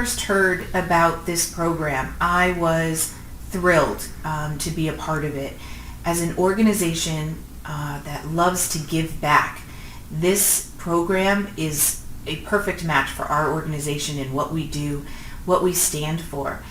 first heard about this program, I was thrilled to be a part of it. As an organization that loves to give back, this program is a perfect match for our organization and what we do, what we stand for.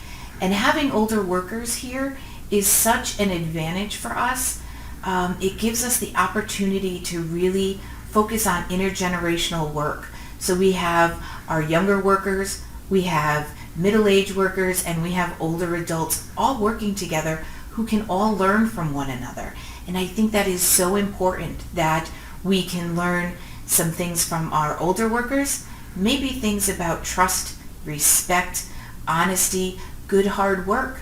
And having older workers here is such an advantage for us. It gives us the opportunity to really focus on intergenerational work. So we have our younger workers, we have middle-aged workers, and we have older adults all working together who can all learn from one another. And I think that is so important that we can learn some things from our older workers, maybe things about trust, respect, honesty, good hard work.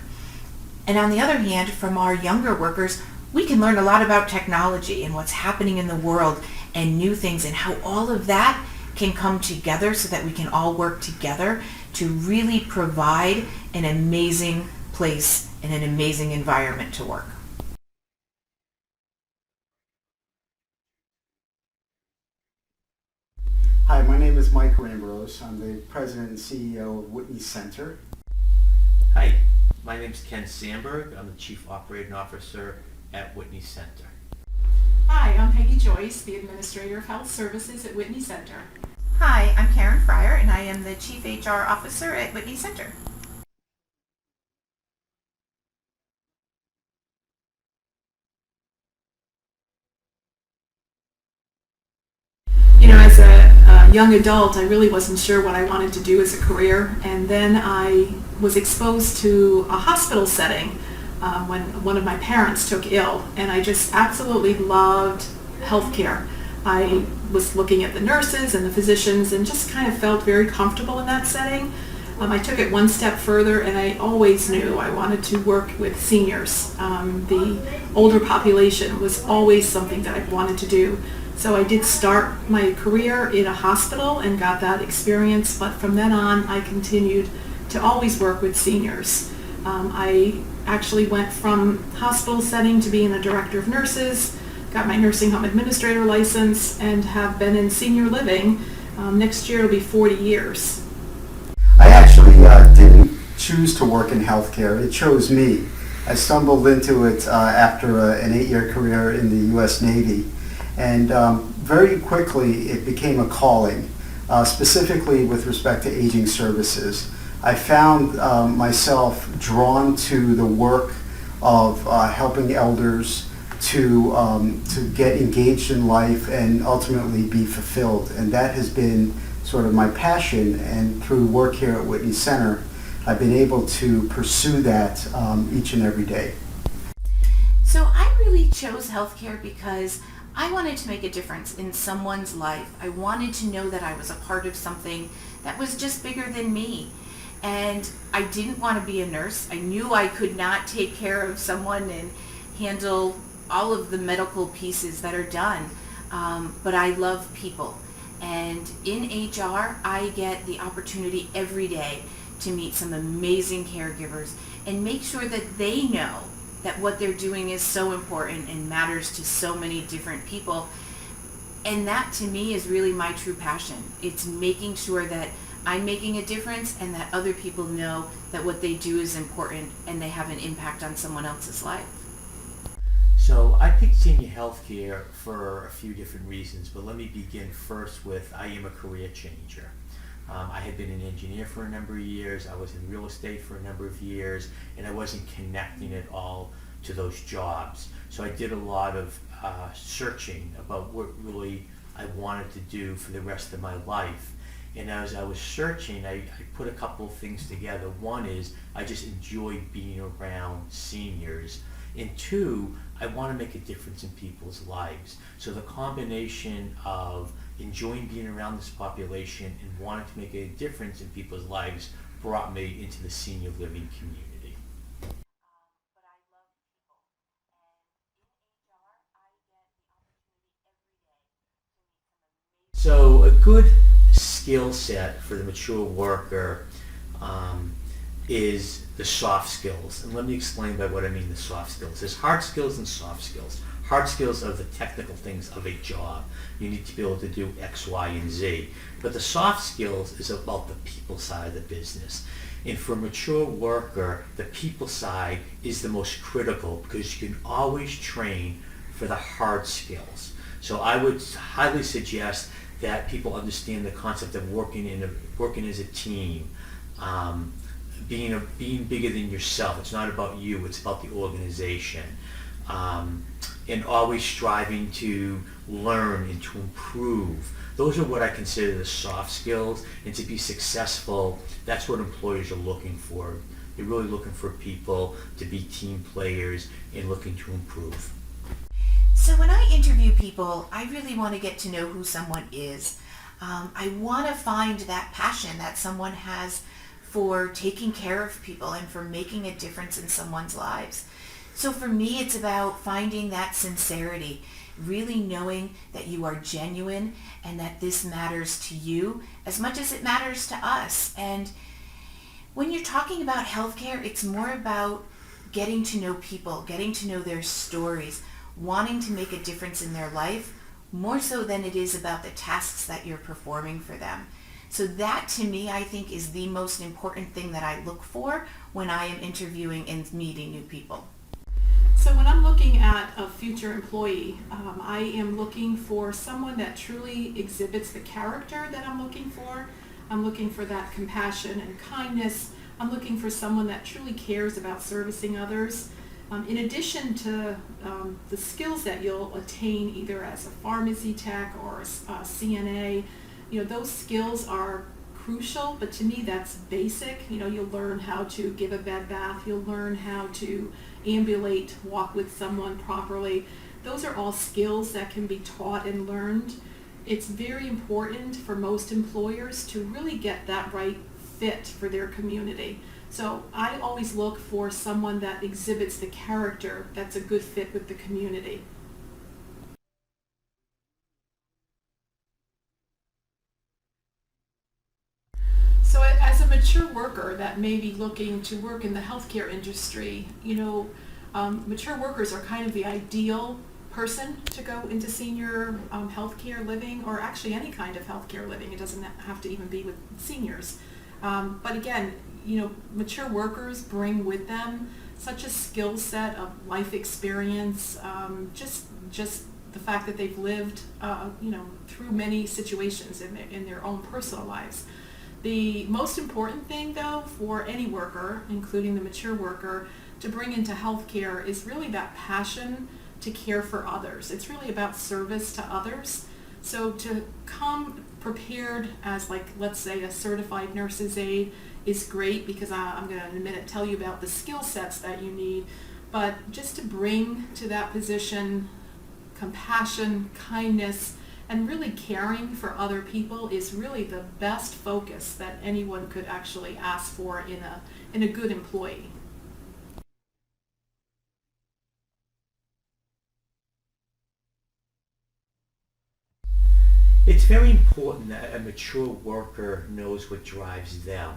And on the other hand, from our younger workers, we can learn a lot about technology and what's happening in the world and new things and how all of that can come together so that we can all work together to really provide an amazing place and an amazing environment to work. Hi, my name is Mike Rambrose. I'm the president and CEO of Whitney Center. Hi, my name is Ken Sandberg. I'm the Chief Operating Officer at Whitney Center. Hi, I'm Peggy Joyce, the Administrator of Health Services at Whitney Center. Hi, I'm Karen Fryer and I am the Chief HR Officer at Whitney Center. You know, as a young adult, I really wasn't sure what I wanted to do as a career, and then I was exposed to a hospital setting when one of my parents took ill, and I just absolutely loved healthcare. I was looking at the nurses and the physicians and just kind of felt very comfortable in that setting. I took it one step further, and I always knew I wanted to work with seniors. The older population was always something that I wanted to do. So I did start my career in a hospital and got that experience, but from then on I continued to always work with seniors. I actually went from hospital setting to being a director of nurses, got my nursing home administrator license, and have been in senior living. Next year it'll be 40 years. I actually didn't choose to work in healthcare. It chose me. I stumbled into it after an 8-year career in the U.S. Navy. And very quickly it became a calling, specifically with respect to aging services. I found myself drawn to the work of helping elders to get engaged in life and ultimately be fulfilled. And that has been sort of my passion, and through work here at Whitney Center, I've been able to pursue that each and every day. So I really chose healthcare because I wanted to make a difference in someone's life. I wanted to know that I was a part of something that was just bigger than me. And I didn't want to be a nurse. I knew I could not take care of someone and handle all of the medical pieces that are done. But I love people. And in HR, I get the opportunity every day to meet some amazing caregivers and make sure that they know that what they're doing is so important and matters to so many different people. And that to me is really my true passion. It's making sure that I'm making a difference and that other people know that what they do is important and they have an impact on someone else's life. So I picked senior healthcare for a few different reasons, but let me begin first with I am a career changer. I had been an engineer for a number of years, I was in real estate for a number of years, and I wasn't connecting at all to those jobs. So I did a lot of searching about what really I wanted to do for the rest of my life. And as I was searching, I put a couple of things together. One is I just enjoy being around seniors. And two, I want to make a difference in people's lives. So the combination of enjoying being around this population and wanting to make a difference in people's lives brought me into the senior living community. But I love people. And in HR, I get the opportunity every day to meet some amazing. So a good skill set for the mature worker is the soft skills. And let me explain by what I mean the soft skills. There's hard skills and soft skills. Hard skills are the technical things of a job. You need to be able to do X, Y, and Z. But the soft skills is about the people side of the business. And for a mature worker, the people side is the most critical because you can always train for the hard skills. So I would highly suggest that people understand the concept of working as a team, being bigger than yourself. It's not about you; it's about the organization, and always striving to learn and to improve. Those are what I consider the soft skills, and to be successful, that's what employers are looking for. They're really looking for people to be team players and looking to improve. So when I interview people, I really want to get to know who someone is. I want to find that passion that someone has for taking care of people and for making a difference in someone's lives. So for me, it's about finding that sincerity, really knowing that you are genuine and that this matters to you as much as it matters to us. And when you're talking about healthcare, it's more about getting to know people, getting to know their stories, wanting to make a difference in their life, more so than it is about the tasks that you're performing for them. So that, to me, I think is the most important thing that I look for when I am interviewing and meeting new people. So when I'm looking at a future employee, I am looking for someone that truly exhibits the character that I'm looking for. I'm looking for that compassion and kindness. I'm looking for someone that truly cares about servicing others. In addition to the skills that you'll attain either as a pharmacy tech or a CNA, those skills are crucial, but to me that's basic. You'll learn how to give a bed bath, you'll learn how to ambulate, walk with someone properly. Those are all skills that can be taught and learned. It's very important for most employers to really get that right fit for their community. So I always look for someone that exhibits the character that's a good fit with the community. So as a mature worker that may be looking to work in the healthcare industry, mature workers are kind of the ideal person to go into senior healthcare living, or actually any kind of healthcare living. It doesn't have to even be with seniors. But again, mature workers bring with them such a skill set of life experience, just the fact that they've lived, through many situations in their own personal lives. The most important thing, though, for any worker, including the mature worker, to bring into healthcare is really that passion to care for others. It's really about service to others. So to come prepared as, let's say, a certified nurse's aide is great, because I'm going to in a minute tell you about the skill sets that you need. But just to bring to that position compassion, kindness, and really caring for other people is really the best focus that anyone could actually ask for in a good employee. It's very important that a mature worker knows what drives them.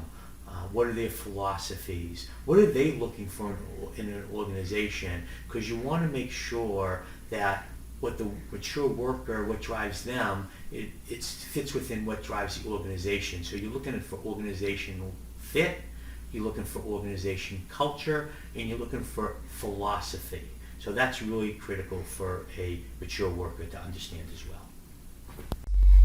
What are their philosophies? What are they looking for in an organization? Because you want to make sure that what the mature worker, what drives them, it fits within what drives the organization. So you're looking for organizational fit, you're looking for organization culture, and you're looking for philosophy. So that's really critical for a mature worker to understand as well.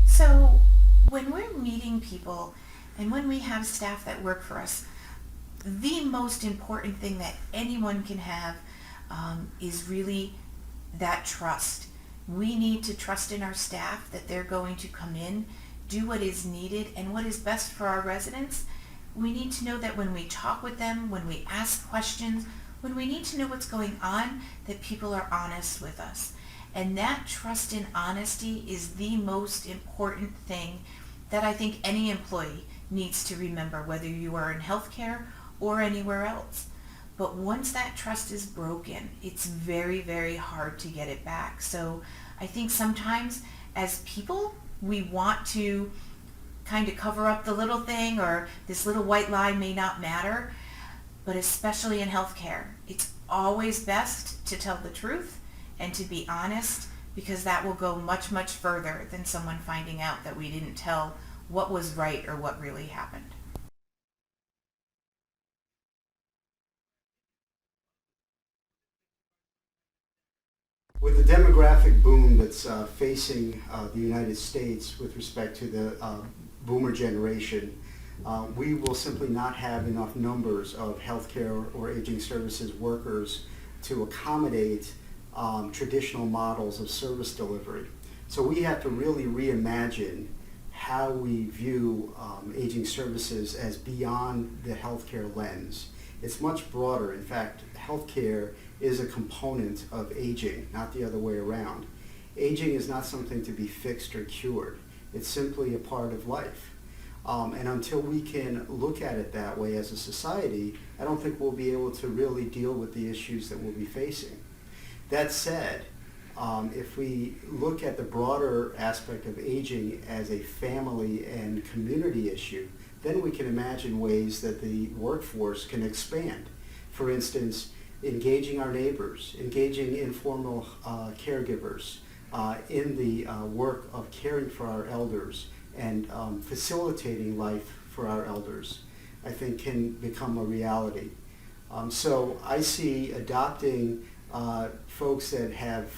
So when we're meeting people and when we have staff that work for us, the most important thing that anyone can have is really that trust. We need to trust in our staff that they're going to come in, do what is needed and what is best for our residents. We need to know that when we talk with them, when we ask questions, when we need to know what's going on, that people are honest with us. And that trust and honesty is the most important thing that I think any employee needs to remember, whether you are in healthcare or anywhere else. But once that trust is broken, it's very, very hard to get it back. So I think sometimes as people, we want to kind of cover up the little thing, or this little white lie may not matter. But especially in healthcare, it's always best to tell the truth and to be honest, because that will go much, much further than someone finding out that we didn't tell what was right or what really happened. With the demographic boom that's facing the United States with respect to the boomer generation, we will simply not have enough numbers of healthcare or aging services workers to accommodate traditional models of service delivery. So we have to really reimagine how we view aging services as beyond the healthcare lens. It's much broader. In fact, healthcare is a component of aging, not the other way around. Aging is not something to be fixed or cured. It's simply a part of life. And until we can look at it that way as a society, I don't think we'll be able to really deal with the issues that we'll be facing. That said, if we look at the broader aspect of aging as a family and community issue, then we can imagine ways that the workforce can expand. For instance, engaging our neighbors, engaging informal caregivers in the work of caring for our elders and facilitating life for our elders, I think can become a reality. So I see adopting folks that have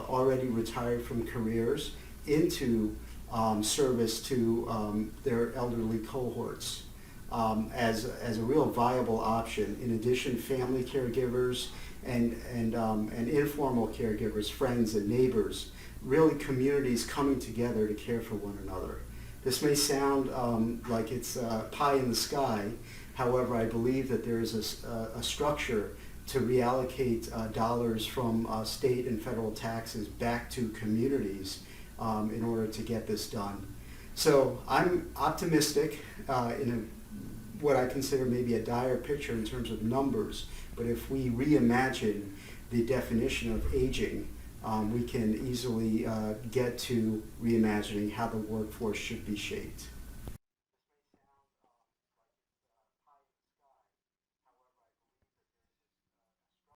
already retired from careers into service to their elderly cohorts as a real viable option. In addition, family caregivers and informal caregivers, friends and neighbors, really communities coming together to care for one another. This may sound like it's pie in the sky. However, I believe that there is a structure to reallocate dollars from state and federal taxes back to communities in order to get this done. So I'm optimistic in what I consider maybe a dire picture in terms of numbers, but if we reimagine the definition of aging, we can easily get to reimagining how the workforce should be shaped.